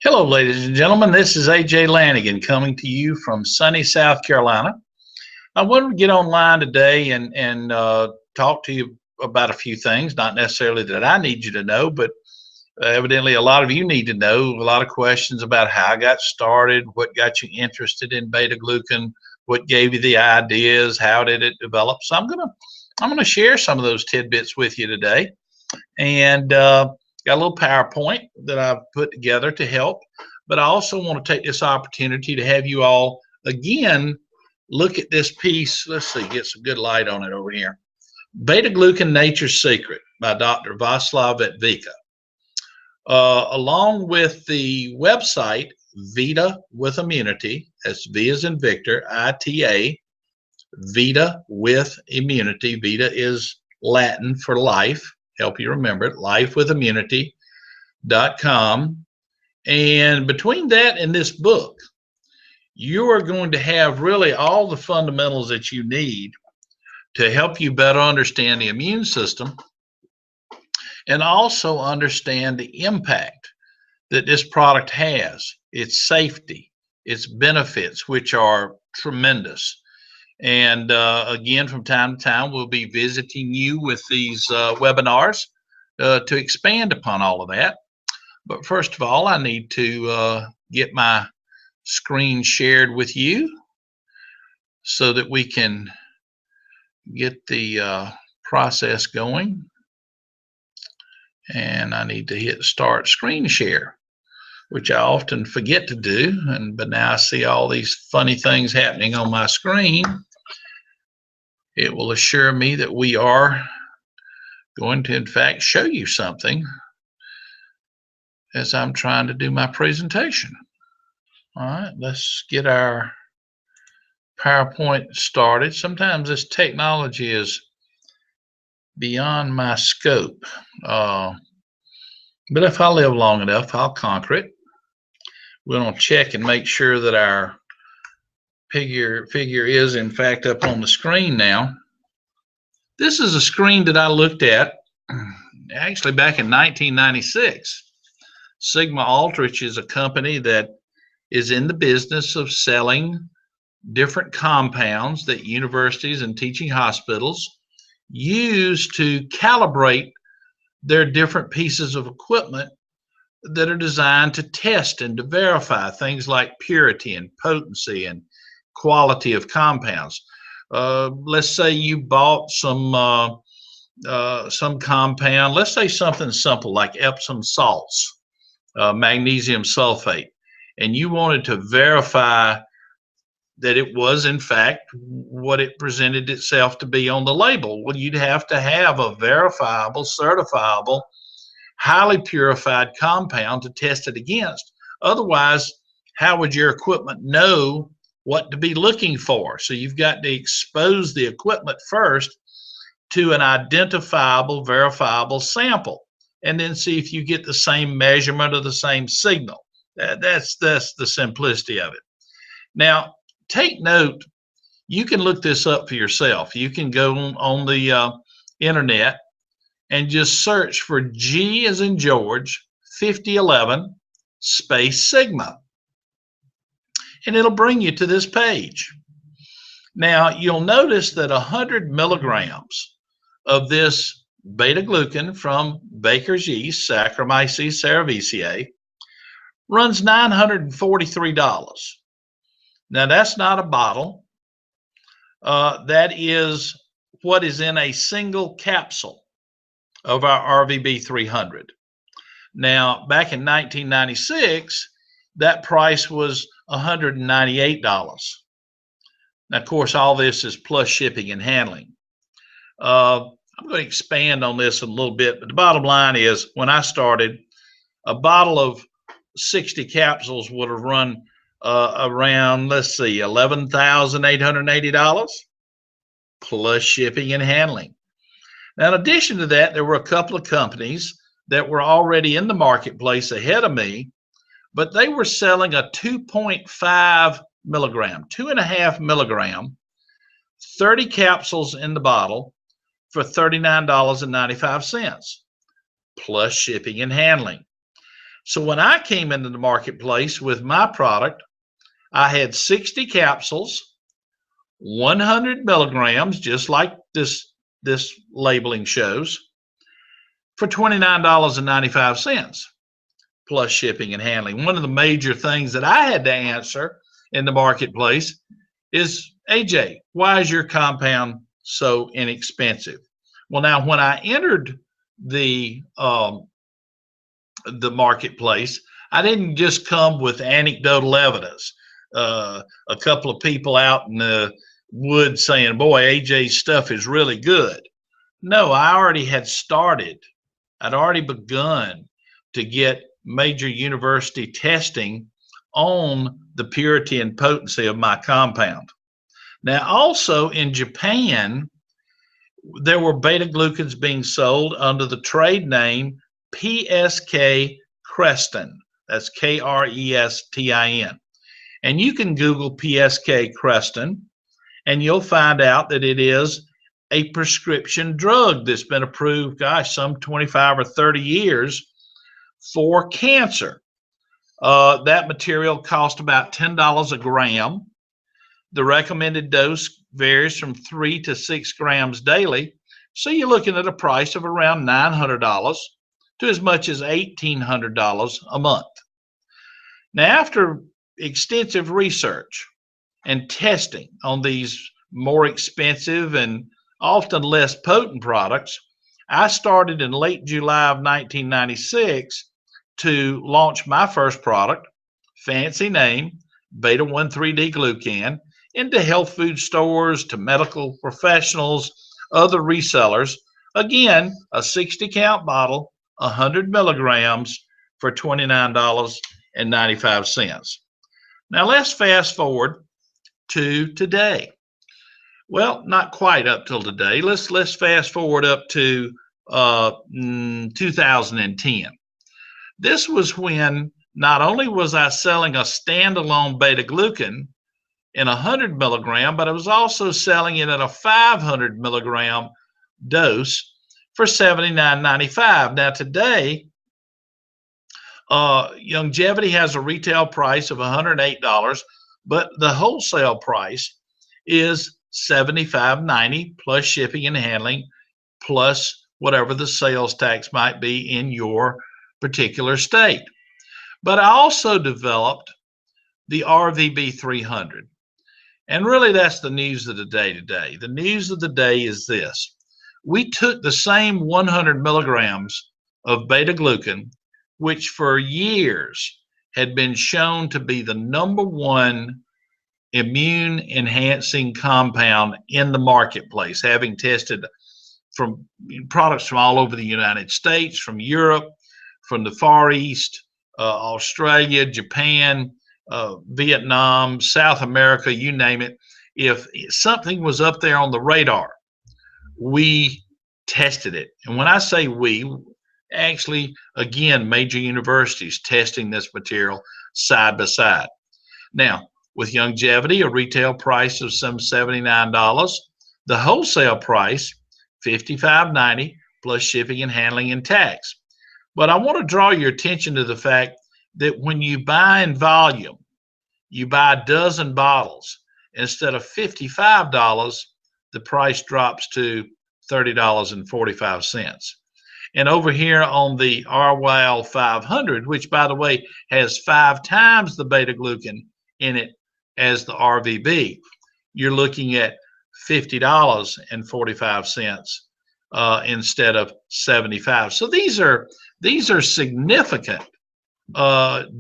Hello, ladies and gentlemen. This is AJ Lanigan coming to you from sunny South Carolina. I wanted to get online today and talk to you about a few things, not necessarily that I need you to know, but evidently a lot of you need to know. A lot of questions about how I got started, what got you interested in beta glucan, what gave you the ideas, how did it develop. So I'm gonna share some of those tidbits with you today, and got a little PowerPoint that I've put together to help. But I also want to take this opportunity to have you all again look at this piece. Let's see, get some good light on it over here. Beta Glucan Nature's Secret by Dr. Václav Edvica. Along with the website Vita with Immunity, that's V as in Victor, ITA, Vita with Immunity. Vita is Latin for life. Help you remember it, lifewithimmunity.com. And between that and this book, you are going to have really all the fundamentals that you need to help you better understand the immune system and also understand the impact that this product has, its safety, its benefits, which are tremendous. And again, from time to time, we'll be visiting you with these webinars to expand upon all of that. But first of all, I need to get my screen shared with you so that we can get the process going. And I need to hit start screen share, which I often forget to do. But now I see all these funny things happening on my screen. It will assure me that we are going to, in fact, show you something as I'm trying to do my presentation. All right, let's get our PowerPoint started. Sometimes this technology is beyond my scope, but if I live long enough, I'll conquer it. We're going to check and make sure that our figure is in fact up on the screen now. This is a screen that I looked at actually back in 1996. Sigma Aldrich is a company that is in the business of selling different compounds that universities and teaching hospitals use to calibrate their different pieces of equipment that are designed to test and to verify things like purity and potency and quality of compounds. Let's say you bought some compound, let's say something simple like Epsom salts, magnesium sulfate, and you wanted to verify that it was in fact what it presented itself to be on the label. Well, you'd have to have a verifiable, certifiable, highly purified compound to test it against. Otherwise, how would your equipment know what to be looking for? So you've got to expose the equipment first to an identifiable, verifiable sample, and then see if you get the same measurement or the same signal. That's the simplicity of it. Now, take note, you can look this up for yourself. You can go on the internet and just search for G as in George 5011 space Sigma, and it'll bring you to this page. Now, you'll notice that 100 milligrams of this beta glucan from baker's yeast, Saccharomyces cerevisiae, runs $943. Now, that's not a bottle. That is what is in a single capsule of our RVB 300. Now, back in 1996, that price was $198. Now, of course, all this is plus shipping and handling. I'm going to expand on this a little bit, but the bottom line is when I started, a bottle of 60 capsules would have run around, let's see, $11,880 plus shipping and handling. Now, in addition to that, there were a couple of companies that were already in the marketplace ahead of me, but they were selling a 2.5 milligram, 2.5 milligram, 30 capsules in the bottle for $39.95 plus shipping and handling. So when I came into the marketplace with my product, I had 60 capsules, 100 milligrams, just like this labeling shows, for $29.95 plus shipping and handling. One of the major things that I had to answer in the marketplace is, AJ, why is your compound so inexpensive? Well, now when I entered the marketplace, I didn't just come with anecdotal evidence. A couple of people out in the woods saying, boy, AJ's stuff is really good. No, I already had started. I'd already begun to get major university testing on the purity and potency of my compound. Now, also in Japan, there were beta-glucans being sold under the trade name PSK Crestin. That's Krestin. And you can Google PSK Crestin, and you'll find out that it is a prescription drug that's been approved, gosh, some 25 or 30 years for cancer. That material costs about $10 a gram. The recommended dose varies from 3 to 6 grams daily. So you're looking at a price of around $900 to as much as $1,800 a month. Now, after extensive research and testing on these more expensive and often less potent products, I started in late July of 1996 to launch my first product, fancy name, beta-1,3-D-glucan, into health food stores, to medical professionals, other resellers. Again, a 60-count bottle, 100 milligrams for $29.95. Now let's fast forward to today. Well, not quite up till today. Let's fast forward up to 2010. This was when not only was I selling a standalone beta-glucan in 100 milligram, but I was also selling it at a 500 milligram dose for $79.95. Now today, Youngevity has a retail price of $108, but the wholesale price is $75.90 plus shipping and handling, plus whatever the sales tax might be in your particular state. But I also developed the RVB 300. And really, that's the news of the day today. The news of the day is this. We took the same 100 milligrams of beta-glucan, which for years had been shown to be the #1 immune enhancing compound in the marketplace, having tested from products from all over the United States, from Europe, from the Far East, Australia, Japan, Vietnam, South America, you name it. If something was up there on the radar, we tested it. And when I say we, actually, again, major universities testing this material side by side. Now, with Youngevity, a retail price of some $79, the wholesale price, $55.90 plus shipping and handling and tax. But I want to draw your attention to the fact that when you buy in volume, you buy a dozen bottles, instead of $55, the price drops to $30.45. And over here on the RYL 500, which by the way has 5 times the beta-glucan in it as the RVB, you're looking at $50.45 instead of $75. So these are significant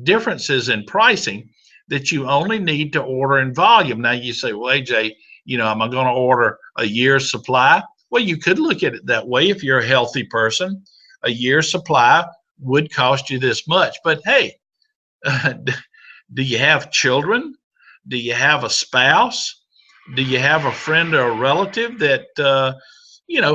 differences in pricing that you only need to order in volume. Now you say, well, AJ, am I going to order a year's supply? Well, you could look at it that way. If you're a healthy person, a year's supply would cost you this much. But hey, do you have children? Do you have a spouse? Do you have a friend or a relative that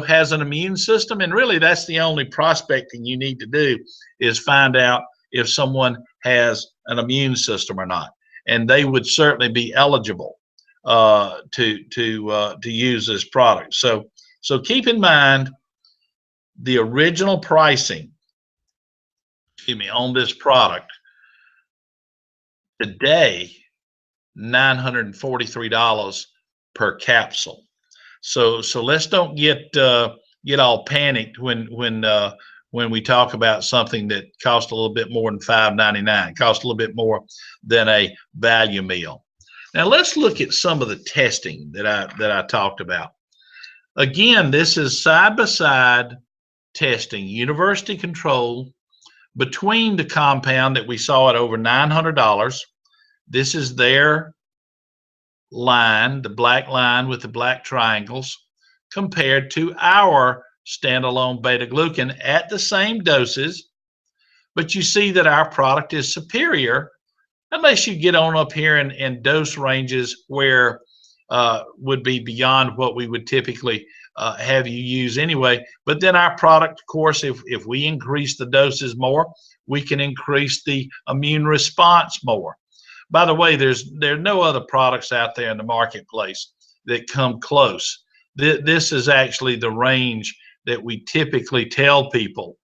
has an immune system? And really, that's the only prospecting you need to do, is find out if someone has an immune system or not. And they would certainly be eligible to use this product. So keep in mind the original pricing excuse me, on this product today, $943 per capsule. So let's don't get all panicked when we talk about something that costs a little bit more than $5.99, costs a little bit more than a value meal. Now let's look at some of the testing that I talked about. Again, this is side by side testing, university controlled, between the compound that we saw at over $900. This is their line, the black line with the black triangles, compared to our standalone beta glucan at the same doses. But you see that our product is superior, unless you get on up here in dose ranges where would be beyond what we would typically have you use anyway. But then our product, of course, if we increase the doses more, we can increase the immune response more. By the way, there are no other products out there in the marketplace that come close. This is actually the range that we typically tell people.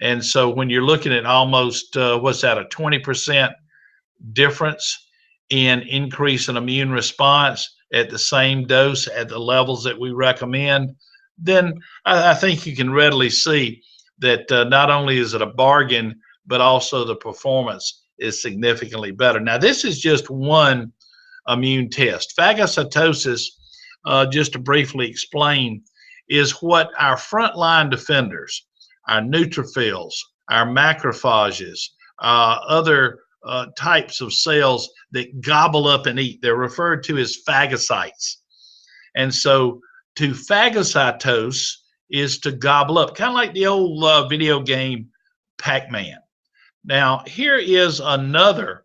And so when you're looking at almost, what's that, a 20% difference in increase in immune response at the same dose at the levels that we recommend, then I think you can readily see that not only is it a bargain, but also the performance is significantly better. Now, this is just one immune test. Phagocytosis, just to briefly explain, is what our frontline defenders, our neutrophils, our macrophages, other types of cells that gobble up and eat. They're referred to as phagocytes. And so to phagocytose is to gobble up, kind of like the old video game Pac-Man. Now, here is another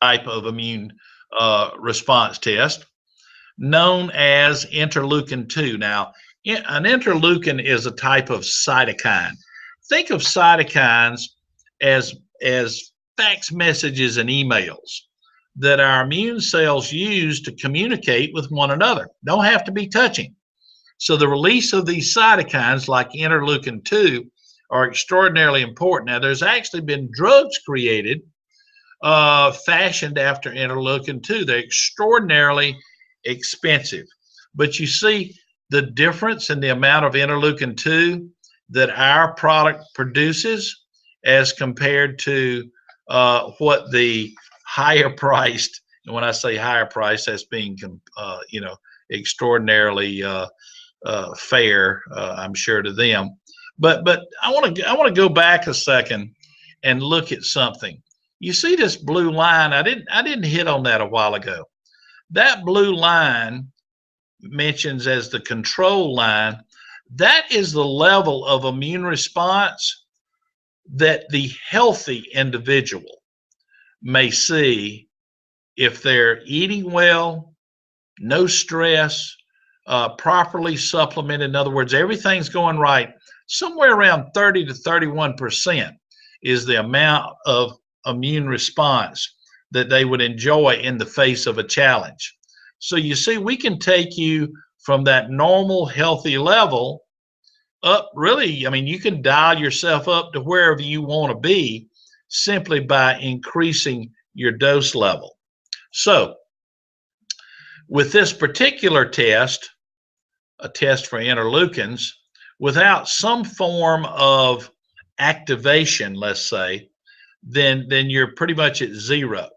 type of immune response test known as interleukin-2. Now, an interleukin is a type of cytokine. Think of cytokines as fax messages and emails that our immune cells use to communicate with one another. Don't have to be touching. So the release of these cytokines like interleukin-2 are extraordinarily important. Now, there's actually been drugs created fashioned after interleukin-2. They're extraordinarily expensive. But you see the difference in the amount of interleukin-2 that our product produces as compared to what the higher priced, and when I say higher priced, that's being extraordinarily fair, I'm sure, to them. But I want to go back a second and look at something. You see this blue line? I didn't hit on that a while ago. That blue line mentions as the control line. That is the level of immune response that the healthy individual may see if they're eating well, no stress, properly supplemented. In other words, everything's going right. Somewhere around 30 to 31% is the amount of immune response that they would enjoy in the face of a challenge. So you see, we can take you from that normal healthy level up, really. I mean, you can dial yourself up to wherever you want to be simply by increasing your dose level. So with this particular test, a test for interleukins, without some form of activation, let's say, then you're pretty much at 0,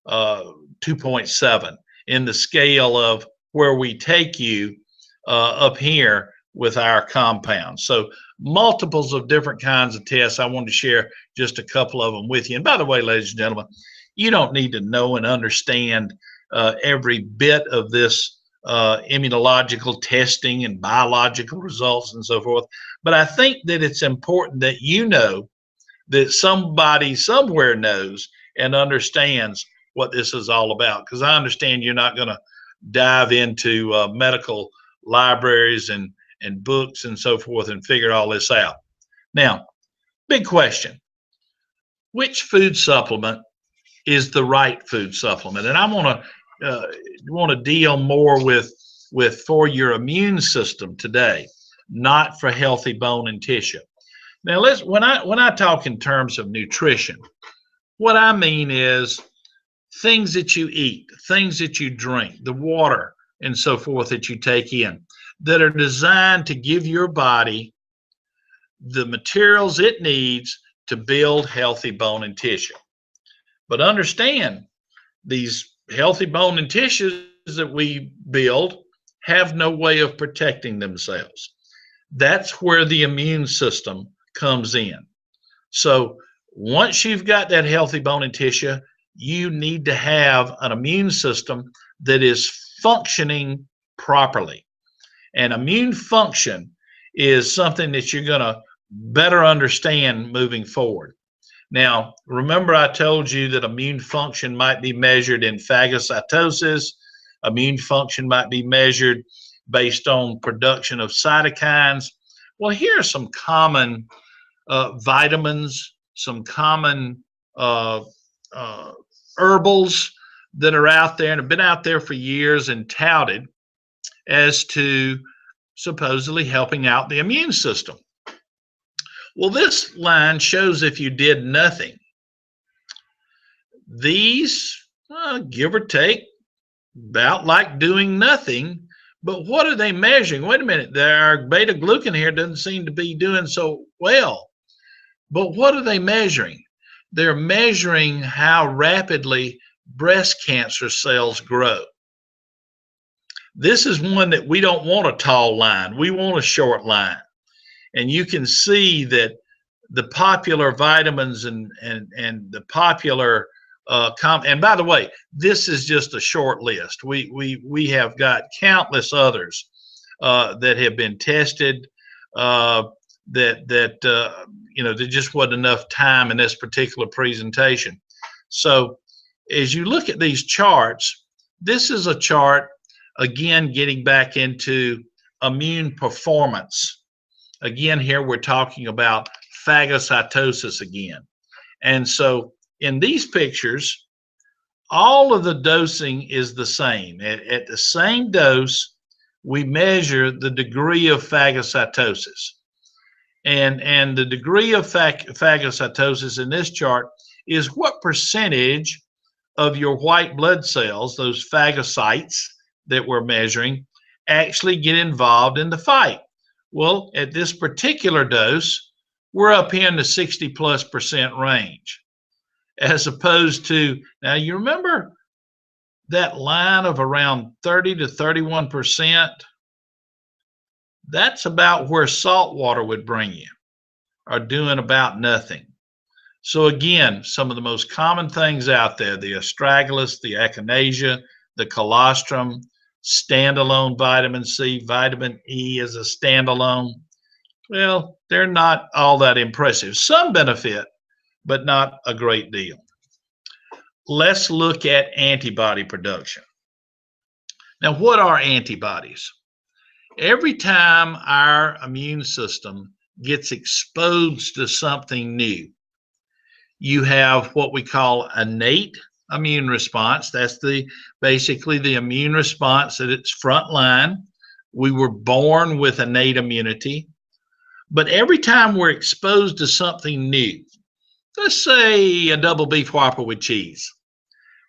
2.7 in the scale of where we take you up here with our compound. So multiples of different kinds of tests. I wanted to share just a couple of them with you. And by the way, ladies and gentlemen, you don't need to know and understand every bit of this immunological testing and biological results and so forth. But I think that it's important that you know that somebody somewhere knows and understands what this is all about. Because I understand you're not going to dive into medical libraries and books and so forth and figure all this out. Now, big question. Which food supplement is the right food supplement? And I want to deal more with for your immune system today, not for healthy bone and tissue. Now let's when I talk in terms of nutrition, what I mean is things that you eat, things that you drink, the water and so forth that you take in that are designed to give your body the materials it needs to build healthy bone and tissue. But understand, these healthy bone and tissues that we build have no way of protecting themselves. That's where the immune system comes in. So once you've got that healthy bone and tissue, you need to have an immune system that is functioning properly. And immune function is something that you're going to better understand moving forward. Now, remember I told you that immune function might be measured in phagocytosis. Immune function might be measured based on production of cytokines. Well, here are some common vitamins, some common herbals that are out there and have been out there for years and touted as to supposedly helping out the immune system. Well, this line shows if you did nothing. These, give or take, about like doing nothing. But what are they measuring? Wait a minute, our beta glucan here doesn't seem to be doing so well. But what are they measuring? They're measuring how rapidly breast cancer cells grow. This is one that we don't want a tall line. We want a short line. And you can see that the popular vitamins and the popular and by the way, this is just a short list. We have got countless others that have been tested. There just wasn't enough time in this particular presentation. So as you look at these charts, this is a chart, again, getting back into immune performance. Again, here we're talking about phagocytosis again. And so in these pictures, all of the dosing is the same. At the same dose, we measure the degree of phagocytosis. And the degree of phagocytosis in this chart is what percentage of your white blood cells, those phagocytes that we're measuring, actually get involved in the fight. Well, at this particular dose, we're up here in the 60+% range, as opposed to, now you remember that line of around 30 to 31%? That's about where salt water would bring you, or doing about nothing. So again, some of the most common things out there, the astragalus, the echinacea, the colostrum, standalone vitamin C, vitamin E as a standalone, well, they're not all that impressive. Some benefit, but not a great deal. Let's look at antibody production. Now, what are antibodies? Every time our immune system gets exposed to something new, you have what we call innate immune response. That's basically the immune response at its front line. We were born with innate immunity. But every time we're exposed to something new, let's say a double beef whopper with cheese.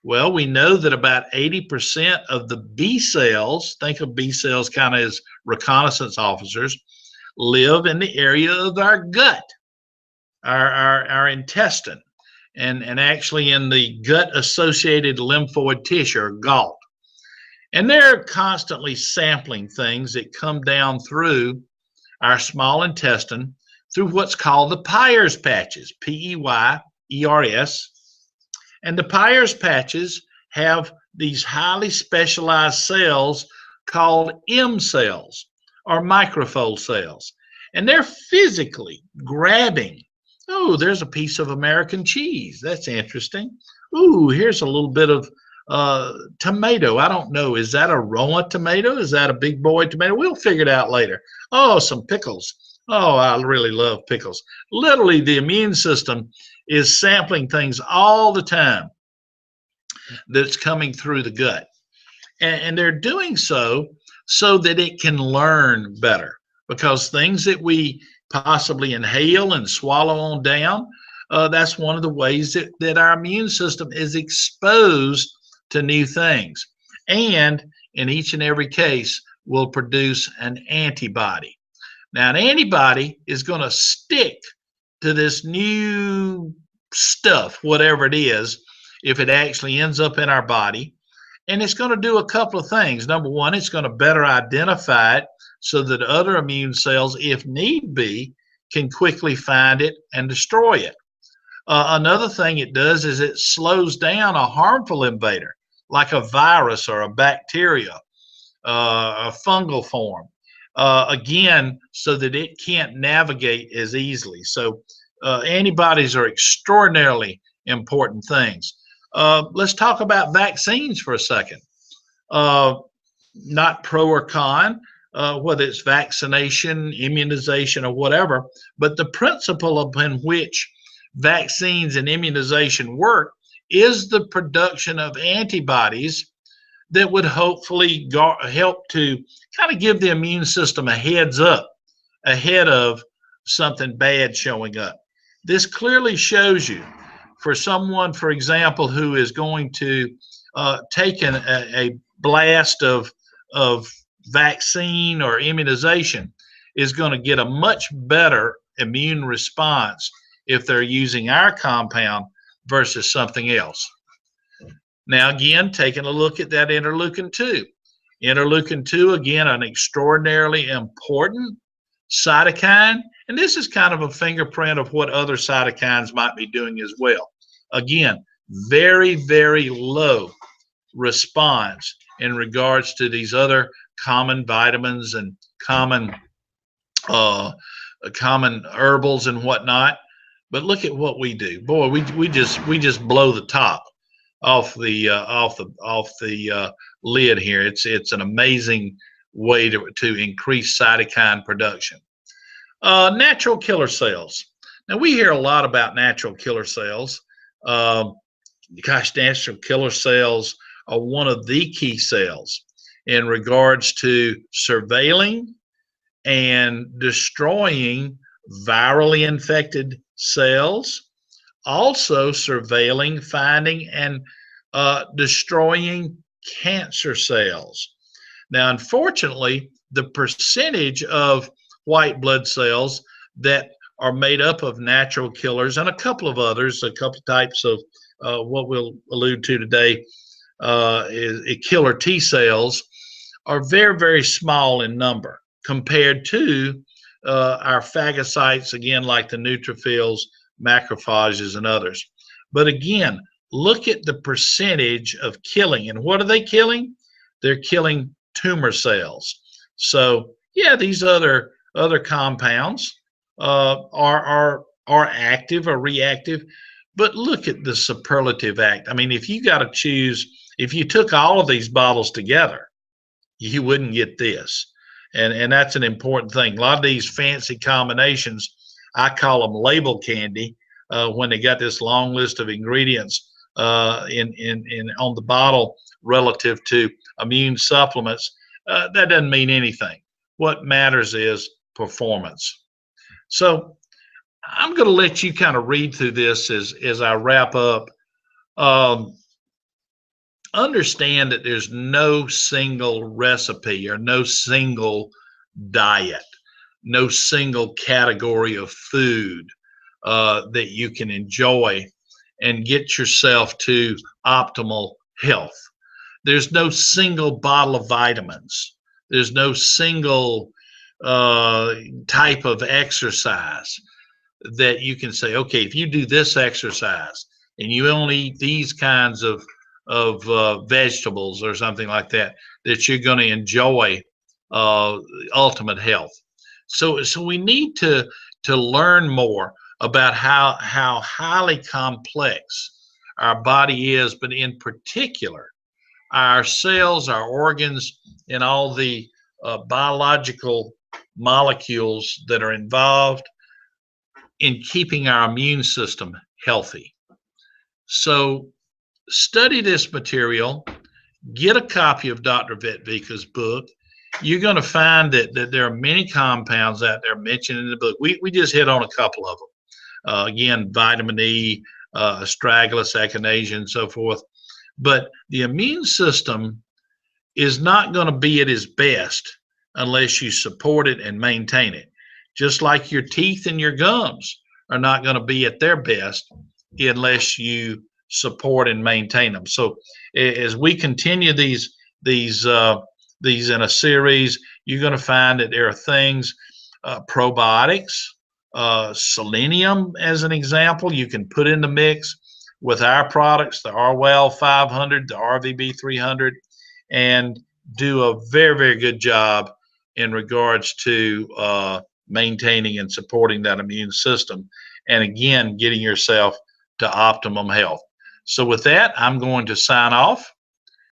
Well, we know that about 80% of the B cells, think of B cells kind of as reconnaissance officers, live in the area of our gut, our intestine, and actually in the gut-associated lymphoid tissue, or GALT. And they're constantly sampling things that come down through our small intestine through what's called the Peyer's patches, P-E-Y-E-R-S. And the Peyer's patches have these highly specialized cells called M cells, or microfold cells. And they're physically grabbing, oh, there's a piece of American cheese. That's interesting. Ooh, here's a little bit of tomato. I don't know. Is that a Roma tomato? Is that a big boy tomato? We'll figure it out later. Oh, some pickles. Oh, I really love pickles. Literally, the immune system is sampling things all the time that's coming through the gut. And they're doing so that it can learn better, because things that we possibly inhale and swallow on down. That's one of the ways that our immune system is exposed to new things. And in each and every case, will produce an antibody. Now, an antibody is going to stick to this new stuff, whatever it is, if it actually ends up in our body. And it's going to do a couple of things. Number one, it's going to better identify it so that other immune cells, if need be, can quickly find it and destroy it. Another thing it does is it slows down a harmful invader, like a virus or a bacteria, a fungal form, again, so that it can't navigate as easily. So antibodies are extraordinarily important things. Let's talk about vaccines for a second. Not pro or con, whether it's vaccination, immunization, or whatever, but the principle upon which vaccines and immunization work is the production of antibodies that would hopefully help to kind of give the immune system a heads up ahead of something bad showing up. This clearly shows you, for someone, for example, who is going to take a blast of vaccine or immunization, is going to get a much better immune response if they're using our compound versus something else. Now, again, taking a look at that interleukin-2. Interleukin-2, again, an extraordinarily important cytokine, and this is kind of a fingerprint of what other cytokines might be doing as well. Again, very, very low response in regards to these other common vitamins and common herbals and whatnot. But look at what we do. Boy, we just blow the top off the lid here. It's an amazing way to increase cytokine production. Natural killer cells. Now, we hear a lot about natural killer cells. Gosh, natural killer cells are one of the key cells in regards to surveilling and destroying virally infected cells, also surveilling, finding, and destroying cancer cells. Now, unfortunately, the percentage of white blood cells that are made up of natural killers and a couple of others, a couple types of what we'll allude to today, is killer T cells, are very, very small in number compared to our phagocytes, again, like the neutrophils, macrophages, and others. But again, look at the percentage of killing. And what are they killing? They're killing tumor cells. So yeah, these other compounds are active or reactive, but look at the superlative act. I mean, if you got to choose, if you took all of these bottles together, you wouldn't get this. And that's an important thing. A lot of these fancy combinations, I call them label candy, when they got this long list of ingredients on the bottle relative to immune supplements. That doesn't mean anything. What matters is performance. So I'm going to let you kind of read through this as I wrap up. Understand that there's no single recipe or no single diet, no single category of food that you can enjoy and get yourself to optimal health. There's no single bottle of vitamins. There's no single type of exercise that you can say, okay, if you do this exercise and you only eat these kinds of vegetables or something like that, that you're going to enjoy ultimate health. So we need to learn more about how highly complex our body is, but in particular, our cells, our organs, and all the biological molecules that are involved in keeping our immune system healthy. So study this material, get a copy of Dr. Vetvika's book, you're going to find that there are many compounds out there mentioned in the book. We just hit on a couple of them. Again, vitamin E, astragalus, echinacea, and so forth. But the immune system is not going to be at its best unless you support it and maintain it. Just like your teeth and your gums are not going to be at their best unless you support and maintain them. So as we continue these in a series, you're going to find that there are things, probiotics, selenium as an example, you can put in the mix with our products, the RWell 500, the RVB 300, and do a very, very good job in regards to maintaining and supporting that immune system. And again, getting yourself to optimum health. So with that, I'm going to sign off.